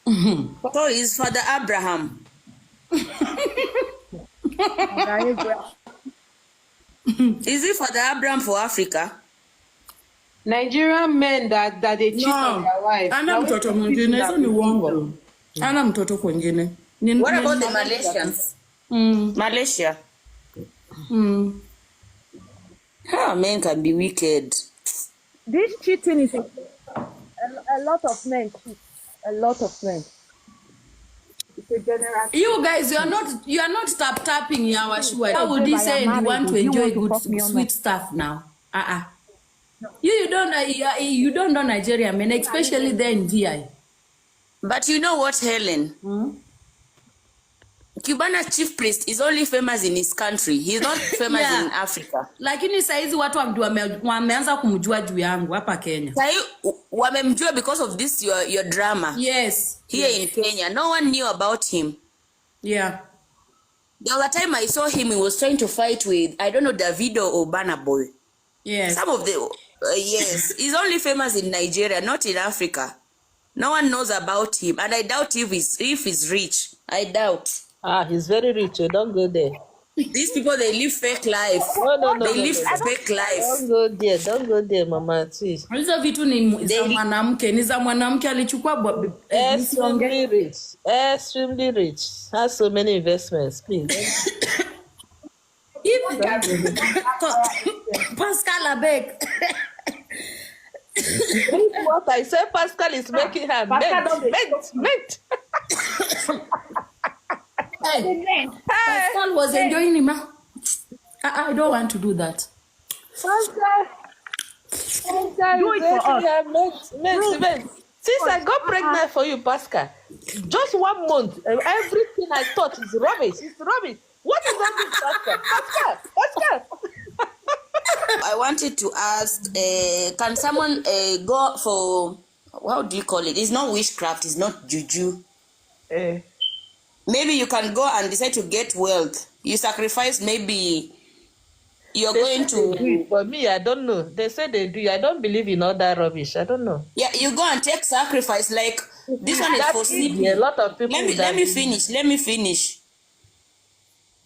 So he's Father Abraham. Is it Father Abraham for Africa? Nigerian men that they cheat on their wife. Ana mtoto mwingine, hizo ni uongo. Ana mtoto kwingine. What about the Malaysians? Malaysia. How men can be wicked. This cheating is a lot of men cheat. A lot of men. You guys, you are not tapping Yawashua. How would he say you want to enjoy good sweet stuff now? You don't know Nigeria, man, especially there in VI. But you know what, Helen? Cubana chief priest is only famous in his country. He's not famous in Africa. Lakini saizi watu wameanza kumjua juu yangu hapa Kenya. Sai wamemjua because of this your drama. Yes. Here in Kenya. No one knew about him. Yeah. The other time I saw him, he was trying to fight with, I don't know, Davido or Burna Boy. Yes. Some of the, yes. He's only famous in Nigeria, not in Africa. No one knows about him. And I doubt if he's rich. I doubt. He's very rich. You don't go there. These people, they live fake life. No. They live fake life. Don't go there, mama. Please. Hizo vitu ni za mwanamke. Ni za mwanamke alichukua extremely rich. Extremely rich. Has so many investments. Please. Pascal Abek. What I say, Pascal is making her mint. Pascal was enjoying him. I don't want to do that. Pascal do it for us. Since I got pregnant for you, Pascal, just 1 month, everything I thought is rubbish. It's rubbish. What is that, Pascal? I wanted to ask, can someone go for, how do you call it? It's not witchcraft, it's not juju. Maybe you can go and decide to get wealth. You sacrifice, maybe you're going to... For me, I don't know. They say they do. I don't believe in all that rubbish. I don't know. Yeah, you go and take sacrifice. Like, this one is for CP. A lot of people... Let me finish.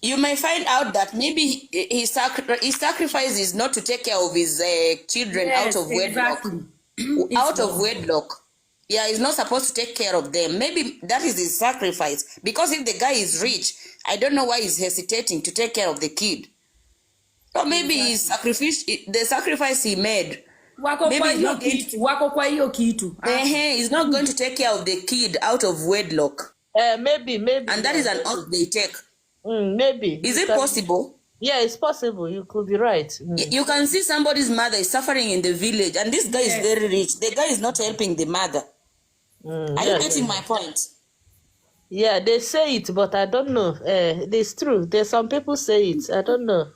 You may find out that maybe his sacrifice is not to take care of his children out of wedlock. Exactly. Out of wedlock. Yeah, he's not supposed to take care of them. Maybe that is his sacrifice. Because if the guy is rich, I don't know why he's hesitating to take care of the kid. Or maybe the sacrifice he made. Maybe he's not going to take care of the kid out of wedlock. Maybe. And that is an oath they take. Maybe. Is it possible? Yeah, it's possible. You could be right. You can see somebody's mother is suffering in the village, and this guy is very rich. The guy is not helping the mother. Are you getting my point? Yeah, they say it, but I don't know. It's true. There's some people say it. I don't know.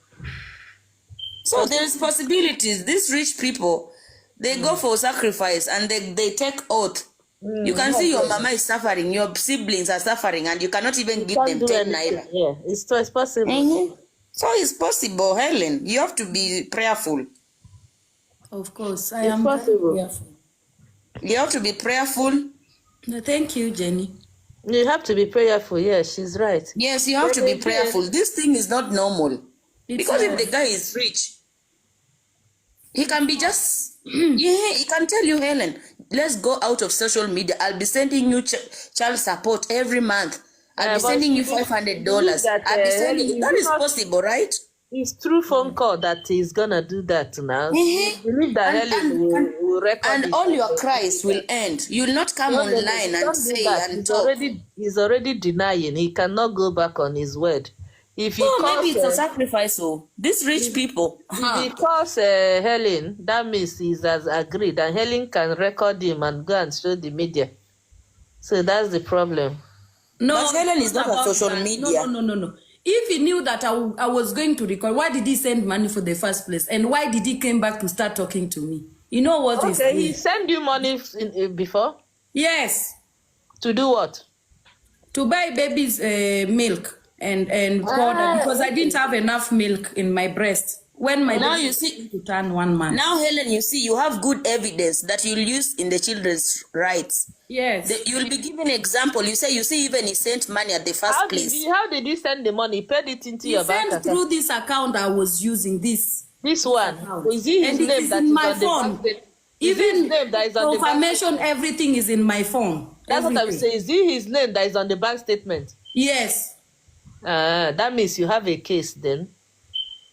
So there's possibilities. These rich people, they go for sacrifice and they take oath. You can see your mama is suffering, your siblings are suffering, and you cannot even give them 10 naira. Yeah, it's possible. So it's possible, Helen. You have to be prayerful. Of course, I am prayerful. You have to be prayerful. No, thank you, Jenny. You have to be prayerful. Yes, she's right. Yes, you have to be prayerful. This thing is not normal. Because if the guy is rich, he can be just, he can tell you, Helen, let's go out of social media. I'll be sending you child support every month. I'll be sending you $500. I'll be sending you. That is possible, right? It's through phone call that he's gonna do that now. Believe that Helen will record and all your cries will end. You'll not come online and say and talk. He's already denying. He cannot go back on his word. If he maybe it's a sacrifice. These rich people. If he calls Helen, that means he has agreed, and Helen can record him and go and show the media. So that's the problem. No, but Helen is not on social media. No. If he knew that I was going to record, why did he send money for the first place? And why did he come back to start talking to me? You know what he's doing? He sent you money before? Yes. To do what? To buy baby's milk and powder, because I didn't have enough milk in my breast. When my now you see to turn 1 month. Now, Helen, you see, you have good evidence that you'll use in the children's rights. Yes. You'll be given an example. You see, even he sent money at the first place. How did he send the money? He paid it into your bank account? He sent through this account I was using. This one. Is it his name that is my on phone? The even his name that is on confirmation, everything is in my phone. That's what I'm saying. Is it his name that is on the bank statement? Yes. That means you have a case then.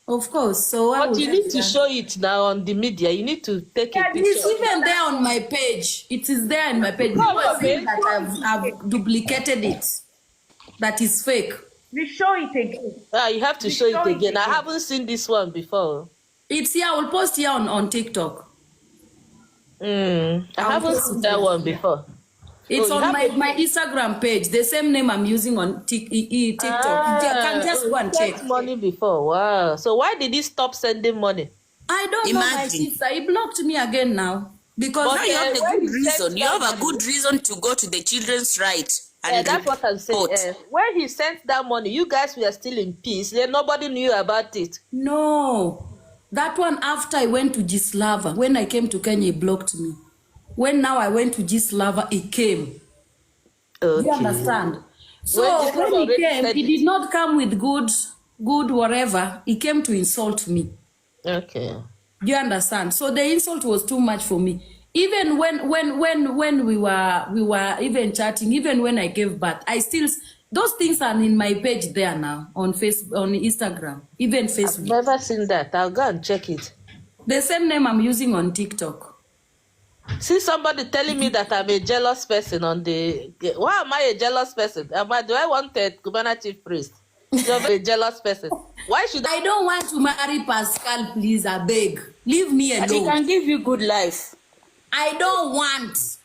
Of course. So but you need to show it now on the media. You need to take a picture. It's even there on my page. It is there on my page. People think that I've duplicated it. that is fake. We show it again. You have to show it again. I haven't seen this one before. It's here. I will post here on TikTok. I haven't seen that one before. It's on my Instagram page, the same name I'm using on TikTok. You can just go and check. Money before. Wow. So why did he stop sending money? I don't know, my sister. He blocked me again now. Because but you have a good reason. You have a good reason to go to the children's right. And that's what I'm saying. When he sent that money, you guys were still in peace. Nobody knew about it. No. That one after I went to Gislava. When I came to Kenya, he blocked me. When now I went to Gislava, he came. Okay. You understand? So when he came, he did not come with good whatever. He came to insult me. Okay. Do you understand? So the insult was too much for me. Even when we were even chatting, even when I gave birth, I still, those things are in my page there now on Instagram, even Facebook. I've never seen that. I'll go and check it. The same name I'm using on TikTok. See somebody telling me that I'm a jealous person on the. Why am I a jealous person? Do I want a Kubana chief priest? You're a jealous person. Why should I don't want to marry Pascal, please, I beg. Leave me alone. But he can give you good life. I don't want.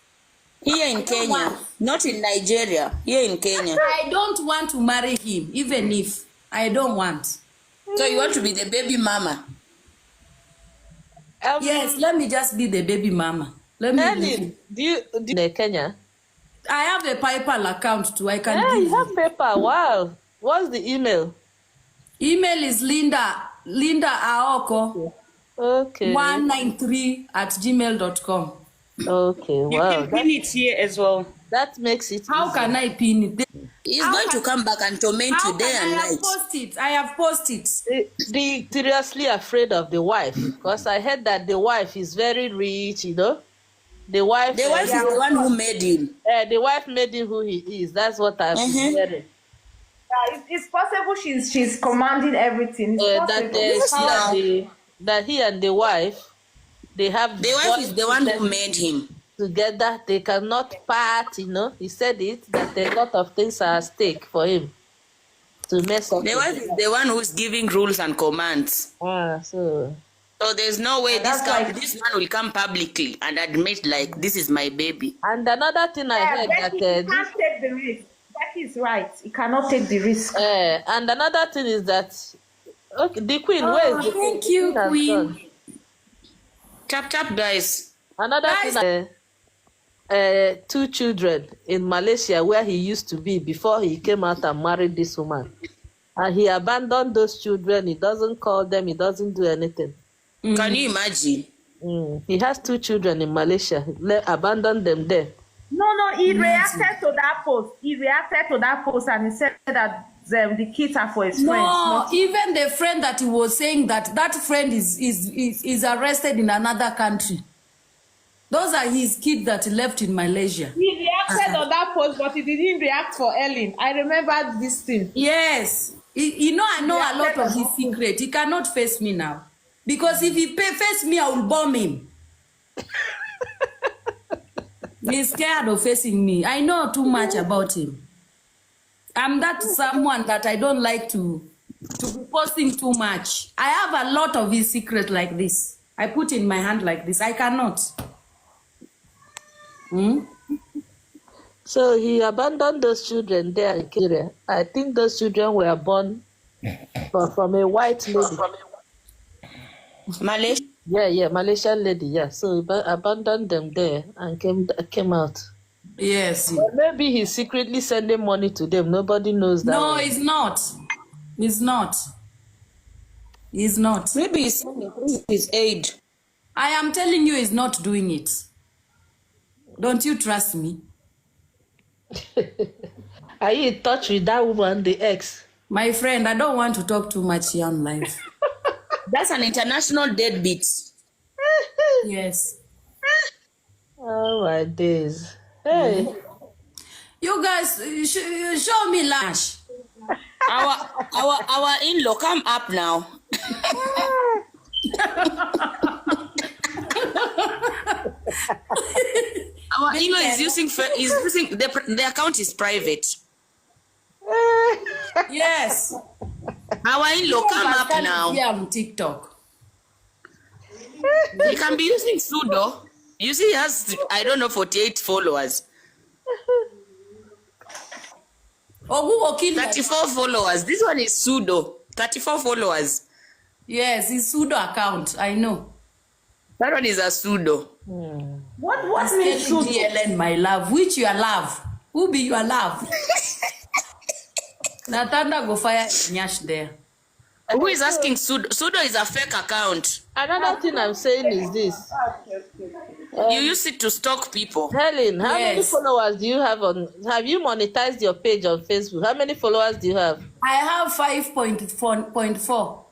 Here in Kenya, not in Nigeria. Here in Kenya. I don't want to marry him, even if I don't want. So you want to be the baby mama? Yes, let me just be the baby mama. Let me. Do you in Kenya? I have a PayPal account too. I can give you have PayPal. Wow. What's the email? Email is Linda Aoko. Okay. 193@gmail.com. Okay. Wow. You can pin it here as well. That makes it. How can I pin it? He's going to come back and torment you day and night. I have posted. They seriously afraid of the wife because I heard that the wife is very rich. You know. The wife is the one who made him. The wife made him who he is. That's what I've been hearing. It's possible she's commanding everything. That he and the wife, they have. The wife is the one who made him. Together, they cannot part. You know, he said it that a lot of things are at stake for him to mess up. The wife is the one who's giving rules and commands. So there's no way this man will come publicly and admit like this is my baby. And another thing I heard that he can't take the risk. That is right. He cannot take the risk. And another thing is that the queen. Where is the thank you, queen. Tap guys. Another thing. 2 children in Malaysia where he used to be before he came out and married this woman, and he abandoned those children. He doesn't call them. He doesn't do anything. Can you imagine? He has 2 children in Malaysia. Abandoned them there. No, he reacted to that post. And he said that the kids are for his friends. No, even the friend that he was saying that friend is arrested in another country. Those are his kids that he left in Malaysia. He reacted on that post, but he didn't react for Ellen. I remember this thing. Yes. I know a lot of his secret. He cannot face me now. Because if he face me, I will bomb him. He's scared of facing me. I know too much about him. I'm that someone that I don't like to be posting too much. I have a lot of his secret like this. I put in my hand like this. I cannot. So he abandoned those children there in Kenya. I think those children were born from a white lady. Malaysia? Yeah, Malaysian lady, yeah. So he abandoned them there and came out. Yes. But maybe he's secretly sending money to them. Nobody knows that. No, he's not. He's not. He's not. Maybe he's sending his aid. I am telling you, he's not doing it. Don't you trust me? Are you in touch with that woman, the ex? My friend, I don't want to talk too much here on live. That's an international deadbeat. Yes. Oh my days. Hey. You guys, show me Lash. Our in-law, come up now. Our in-law is using the account is private. Yes. Our in-law, come up now. Yeah, on TikTok. He can be using pseudo. You see, he has, I don't know, 48 followers. 34 followers. This one is pseudo. 34 followers. Yes, it's pseudo account. I know. That one is a pseudo. What means pseudo? DLN, my love. Which your love? Who be your love? Natanda go fire Nyash there. Who is asking pseudo? Pseudo is a fake account. Another thing I'm saying is this. You use it to stalk people. Helen, how many followers do you have on? Have you monetized your page on Facebook? How many followers do you have? I have 5.4K.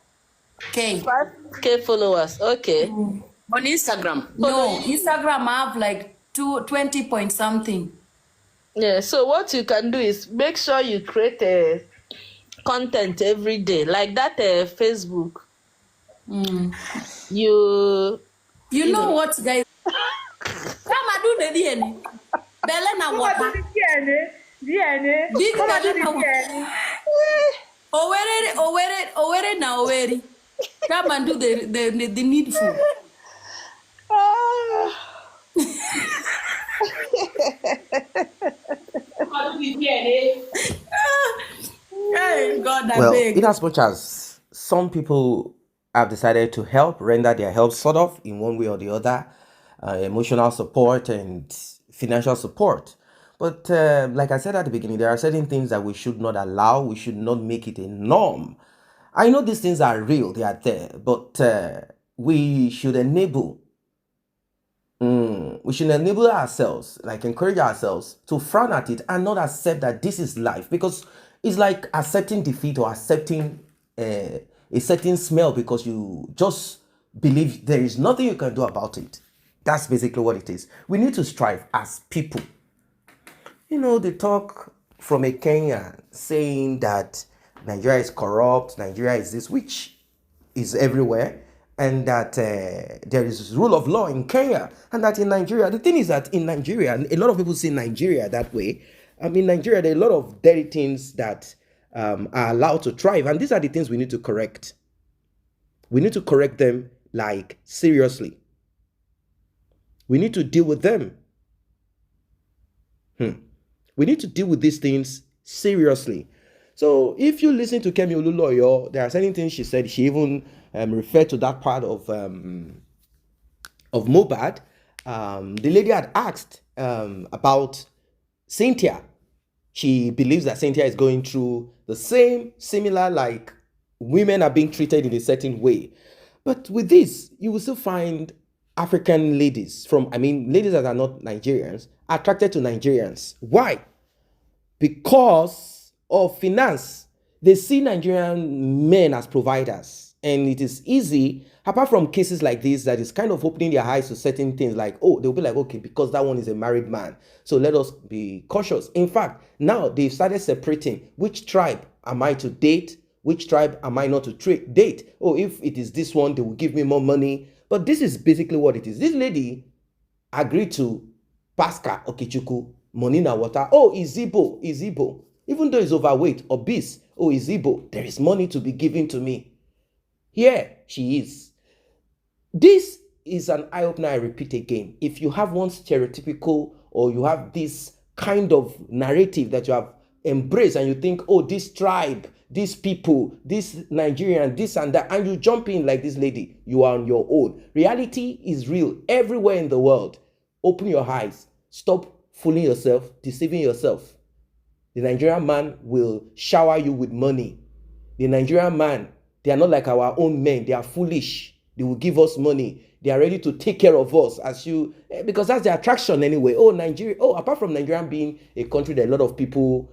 5K followers. Okay. On Instagram? No, Instagram I have like 20 point something. Yeah, so what you can do is make sure you create a content every day, like that Facebook. You know what, guys? Come and do the DNA. Belena water. DNA. Come and do the DNA. Owere na Oweri. Come and do the needful. Hey, God, well, in as much as some people have decided to help, render their help sort of in one way or the other, emotional support and financial support. But like I said at the beginning, there are certain things that we should not allow. We should not make it a norm. I know these things are real, they are there, but we should enable ourselves, like encourage ourselves to frown at it and not accept that this is life, because it's like accepting defeat or accepting a certain smell because you just believe there is nothing you can do about it. That's basically what it is. We need to strive as people. You know, they talk from a Kenya saying that Nigeria is corrupt, Nigeria is this, which is everywhere, and that there is rule of law in Kenya, and that in Nigeria, the thing is that in Nigeria, and a lot of people see Nigeria that way. I mean, Nigeria, there are a lot of dirty things that are allowed to thrive, and these are the things we need to correct. We need to correct them, like, seriously. We need to deal with them. We need to deal with these things seriously. So if you listen to Kemi Olunloyo, there are certain things she said. She even referred to that part of Moubad. The lady had asked about Cynthia. She believes that Cynthia is going through the similar, like women are being treated in a certain way. But with this, you will still find African ladies ladies that are not Nigerians, attracted to Nigerians. Why? Because of finance. They see Nigerian men as providers. And it is easy, apart from cases like this, that is kind of opening their eyes to certain things like, oh, they'll be like, okay, because that one is a married man, so let us be cautious. In fact, now they've started separating which tribe am I to date, which tribe am I not to date. Oh, if it is this one, they will give me more money. But this is basically what it is. This lady agreed to Pascal Okechukwu, money na water. Oh, is Igbo. Even though he's overweight, obese, oh, is Igbo. There is money to be given to me. Here she is. This is an eye-opener, I repeat again. If you have one stereotypical, or you have this kind of narrative that you have embraced and you think, oh, this tribe, these people, this Nigerian, this and that, and you jump in like this lady, you are on your own. Reality is real everywhere in the world. Open your eyes. Stop fooling yourself, deceiving yourself. The Nigerian man will shower you with money. The Nigerian man, they are not like our own men. They are foolish. They will give us money. They are ready to take care of us because that's the attraction anyway. Oh, Nigeria. Oh, apart from Nigeria being a country that a lot of people,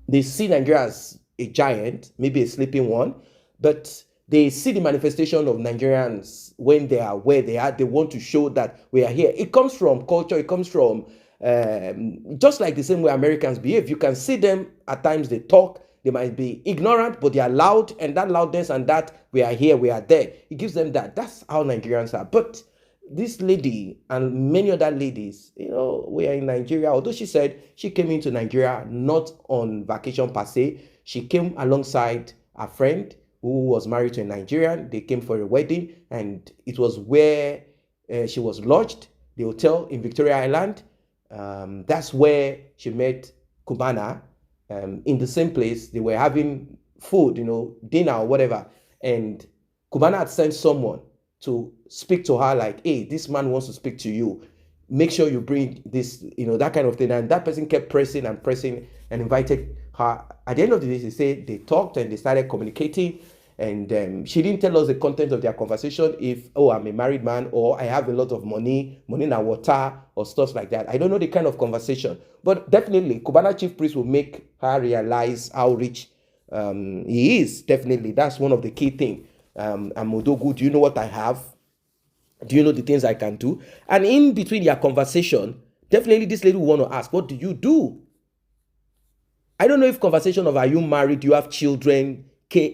they see Nigeria as a giant, maybe a sleeping one, but they see the manifestation of Nigerians when they are where they are. They want to show that we are here. It comes from culture. It comes from just like the same way Americans behave. You can see them at times. They talk. They might be ignorant, but they are loud, and that loudness and that we are here, we are there. It gives them that. That's how Nigerians are. But this lady and many other ladies, we are in Nigeria. Although she said she came into Nigeria not on vacation per se, she came alongside a friend who was married to a Nigerian. They came for a wedding, and it was where she was lodged, the hotel in Victoria Island. That's where she met Kubana. In the same place, they were having food, dinner or whatever. And Kubana had sent someone to speak to her like, hey, this man wants to speak to you. Make sure you bring this, that kind of thing. And that person kept pressing and pressing and invited her. At the end of the day, they said they talked and they started communicating. And she didn't tell us the content of their conversation, if, oh, I'm a married man, or I have a lot of money in our water, or stuff like that. I don't know the kind of conversation. But definitely, Kubana chief priest will make her realize how rich he is. Definitely, that's one of the key things. I'm Odogu, do you know what I have? Do you know the things I can do? And in between your conversation, definitely this lady will want to ask, what do you do? I don't know if conversation of, are you married, do you have children,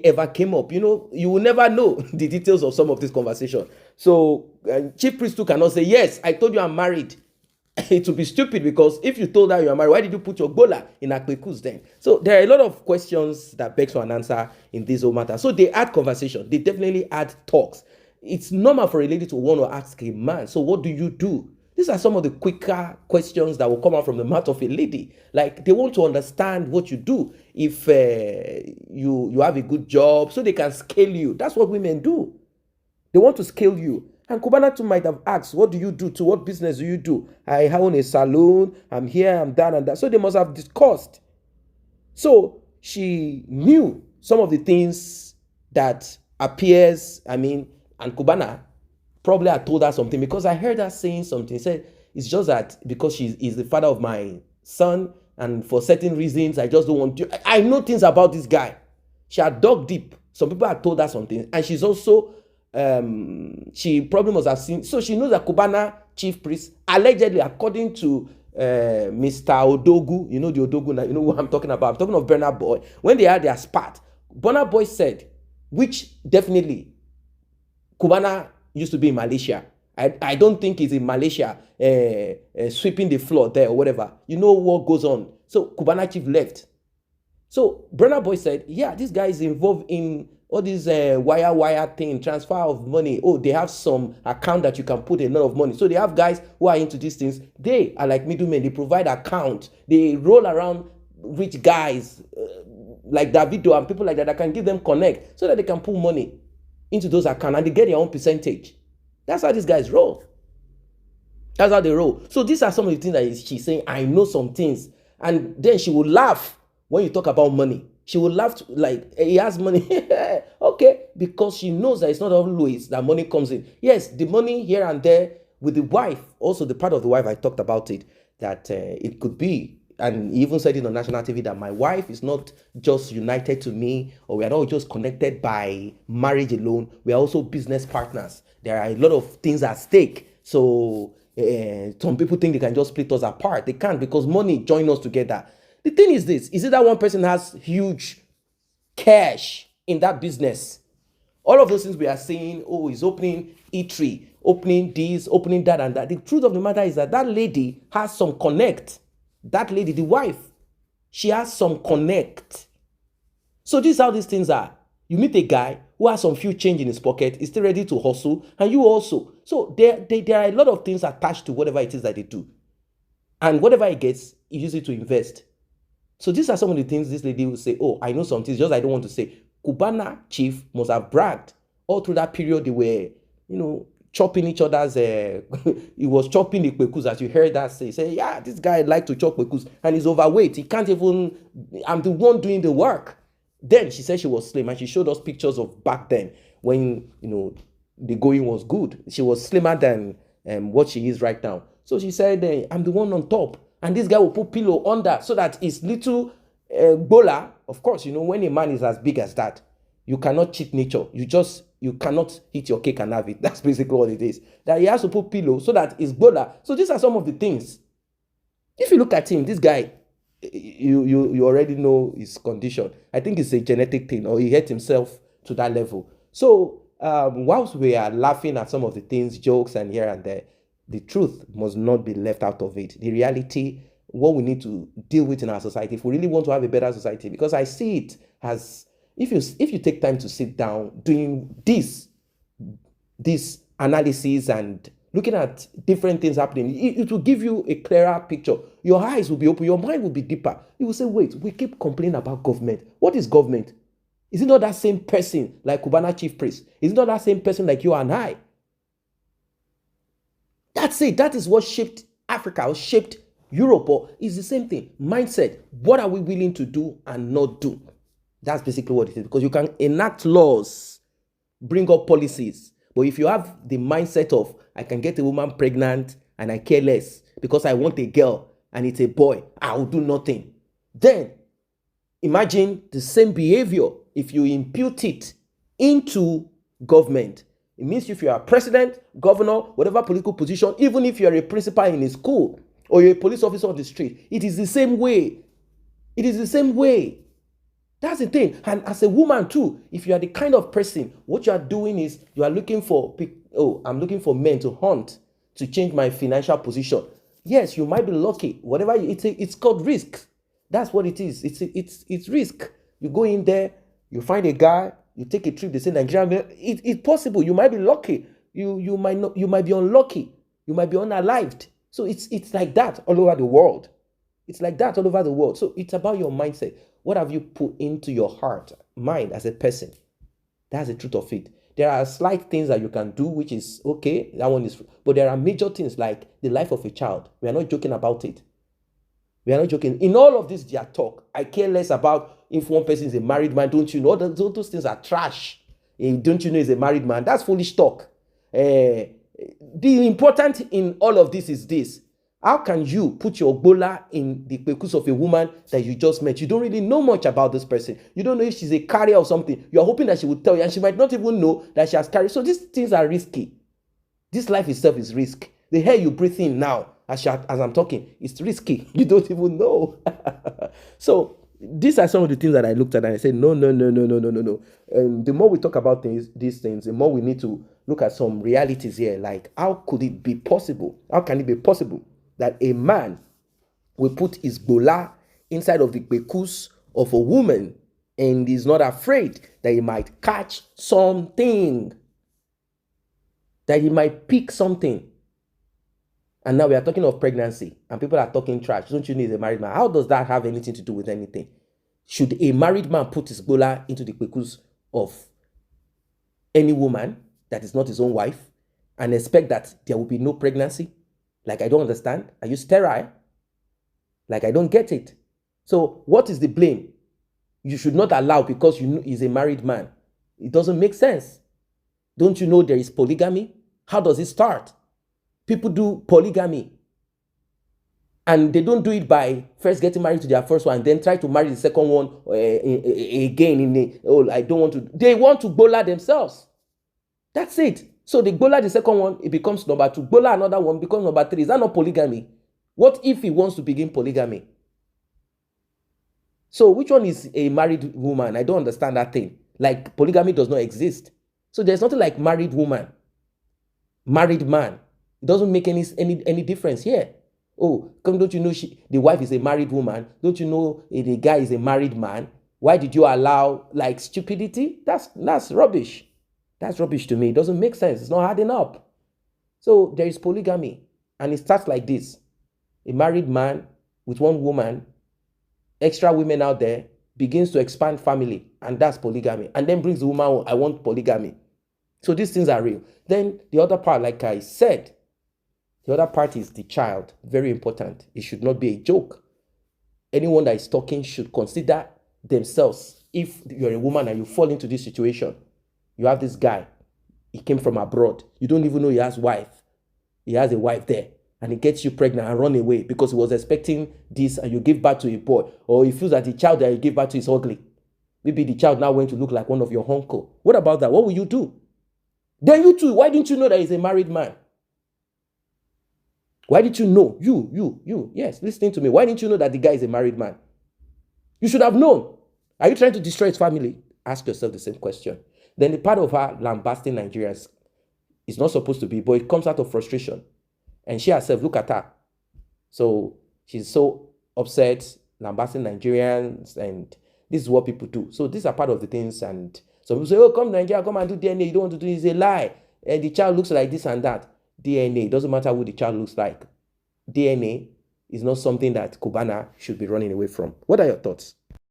ever came up. You will never know the details of some of this conversation. So chief priest too cannot say, yes, I told you I'm married. It would be stupid, because if you told her you are married, why did you put your gola in akpekus then? So there are a lot of questions that begs for an answer in this whole matter. So they add conversation. They definitely add talks. It's normal for a lady to want to ask a man, so what do you do? These are some of the quicker questions that will come out from the mouth of a lady. Like, they want to understand what you do. If you have a good job, so they can scale you. That's what women do. They want to scale you. And Kubana too might have asked, what do you do? To what business do you do? I own a salon. I'm here, I'm that and that. So they must have discussed. So she knew some of the things that appears, and Kubana probably I told her something, because I heard her saying something. She said, it's just that because he's the father of my son, and for certain reasons, I just don't want to. I know things about this guy. She had dug deep. Some people had told her something. And she's also, she probably must have seen. So she knows that Kubana chief priest, allegedly, according to Mr. Odogu, the Odogu, you know what I'm talking about. I'm talking of Burna Boy. When they had their spat, Burna Boy said, which definitely, Kubana used to be in Malaysia. I don't think he's in Malaysia sweeping the floor there or whatever. You know what goes on. So Kubana chief left. So Burna Boy said, yeah, this guy is involved in all this wire thing, transfer of money. Oh, they have some account that you can put a lot of money. So they have guys who are into these things. They are like middlemen. They provide account. They roll around rich guys like Davido and people like that can give them connect so that they can put money into those accounts, and they get their own percentage. That's how these guys roll. That's how they roll. So these are some of the things that she's saying. I know some things. And then she will laugh when you talk about money. She will laugh like, he has money. Okay, because she knows that it's not always that money comes in. Yes, the money here and there with the wife, also the part of the wife, I talked about it, that it could be, and he even said it on national TV, that my wife is not just united to me, or we are not just connected by marriage alone. We are also business partners. There are a lot of things at stake. So some people think they can just split us apart. They can't, because money join us together. The thing is this, is it that one person has huge cash in that business? All of those things we are saying, oh, he's opening eatery, opening this, opening that and that. The truth of the matter is that that lady has some connect. That lady, the wife, she has some connect. So this is how these things are. You meet a guy who has some few change in his pocket, is still ready to hustle, and you also. So there are a lot of things attached to whatever it is that they do. And whatever he gets, he uses it to invest. So these are some of the things this lady will say, oh, I know some things, just I don't want to say. Kubana chief must have bragged all through that period. They were, chopping each other's, he was chopping the kwekus, as you heard that say, yeah, this guy like to chop kwekus, and he's overweight. He can't even, I'm the one doing the work. Then she said she was slim, and she showed us pictures of back then when, the going was good. She was slimmer than what she is right now. So she said, I'm the one on top. And this guy will put pillow under so that his little bola, of course, when a man is as big as that, you cannot cheat nature. You cannot eat your cake and have it. That's basically what it is. That he has to put pillow so that his bola. So these are some of the things. If you look at him, this guy, you already know his condition. I think it's a genetic thing, or he hurt himself to that level. So whilst we are laughing at some of the things, jokes, and here and there, the truth must not be left out of it. The reality, what we need to deal with in our society, if we really want to have a better society, because I see it as if you take time to sit down doing this analysis and looking at different things happening, it will give you a clearer picture. Your eyes will be open, your mind will be deeper. You will say, wait, we keep complaining about government. What is government? Is it not that same person like Kubana chief priest? Is it not that same person like you and I? That's it. That is what shaped Africa or shaped Europe, or is the same thing. Mindset. What are we willing to do and not do? That's basically what it is. Because you can enact laws, bring up policies, but if you have the mindset of, I can get a woman pregnant and I care less because I want a girl and it's a boy, I will do nothing. Then imagine the same behavior if you impute it into government. It means if you are president, governor, whatever political position, even if you are a principal in a school or you're a police officer on the street, it is the same way. It is the same way. That's the thing. And as a woman too, if you are the kind of person, what you are doing is you are looking for, I'm looking for men to hunt to change my financial position. Yes, you might be lucky. Whatever, it's called risk. That's what it is. It's risk. You go in there, you find a guy, you take a trip, they say Nigeria, it's possible. You might be lucky. You might not, you might be unlucky. You might be unalived. So it's like that all over the world. It's like that all over the world. So it's about your mindset. What have you put into your heart, mind as a person? That's the truth of it. There are slight things that you can do, which is okay. That one is, but there are major things like the life of a child. We are not joking about it. We are not joking. In all of this, their talk, I care less about if one person is a married man. Don't you know? Those things are trash. Don't you know he's a married man? That's foolish talk. The important in all of this is this. How can you put your bola in the pecus of a woman that you just met? You don't really know much about this person. You don't know if she's a carrier or something. You're hoping that she will tell you, and she might not even know that she has carried. So these things are risky. This life itself is risk. The air you breathe in now, as I'm talking, it's risky. You don't even know. So these are some of the things that I looked at and I said, no. The more we talk about these things, the more we need to look at some realities here. Like, how could it be possible? How can it be possible that a man will put his bola inside of the pecus of a woman and is not afraid that he might catch something, that he might pick something? And now we are talking of pregnancy and people are talking trash. Don't you need a married man? How does that have anything to do with anything? Should a married man put his bola into the pecus of any woman that is not his own wife and expect that there will be no pregnancy? Like, I don't understand. Are you sterile? Like, I don't get it. So what is the blame? You should not allow because you know he's a married man. It doesn't make sense. Don't you know there is polygamy? How does it start? People do polygamy. And they don't do it by first getting married to their first one, then try to marry the second one again. I don't want to. They want to bola themselves. That's it. So they bola the second one, it becomes number 2. Bola another one, becomes number 3. Is that not polygamy? What if he wants to begin polygamy? So which one is a married woman? I don't understand that thing. Like, polygamy does not exist. So there's nothing like married woman, married man. It doesn't make any difference here. Oh, don't you know the wife is a married woman? Don't you know the guy is a married man? Why did you allow, like, stupidity? That's rubbish. That's rubbish to me. It doesn't make sense. It's not adding up. So there is polygamy, and it starts like this. A married man with one woman, extra women out there, begins to expand family, and that's polygamy. And then brings the woman, I want polygamy. So these things are real. Then the other part, like I said, the other part is the child. Very important. It should not be a joke. Anyone that is talking should consider themselves. If you're a woman and you fall into this situation, you have this guy, he came from abroad. You don't even know he has wife. He has a wife there. And he gets you pregnant and run away because he was expecting this, and you give birth to a boy. Or he feels that the child that you give birth to is ugly. Maybe the child now went to look like one of your uncle. What about that? What will you do? Then you too, why didn't you know that he's a married man? Why didn't you know? You, yes, listening to me. Why didn't you know that the guy is a married man? You should have known. Are you trying to destroy his family? Ask yourself the same question. Then the part of her lambasting Nigerians is not supposed to be, but it comes out of frustration. And she herself, look at her. So she's so upset, lambasting Nigerians, and this is what people do. So these are part of the things. And some people say, oh, come to Nigeria, come and do DNA. You don't want to do it. It's a lie. And the child looks like this and that. DNA, doesn't matter who the child looks like. DNA is not something that Kubana should be running away from. What are your thoughts?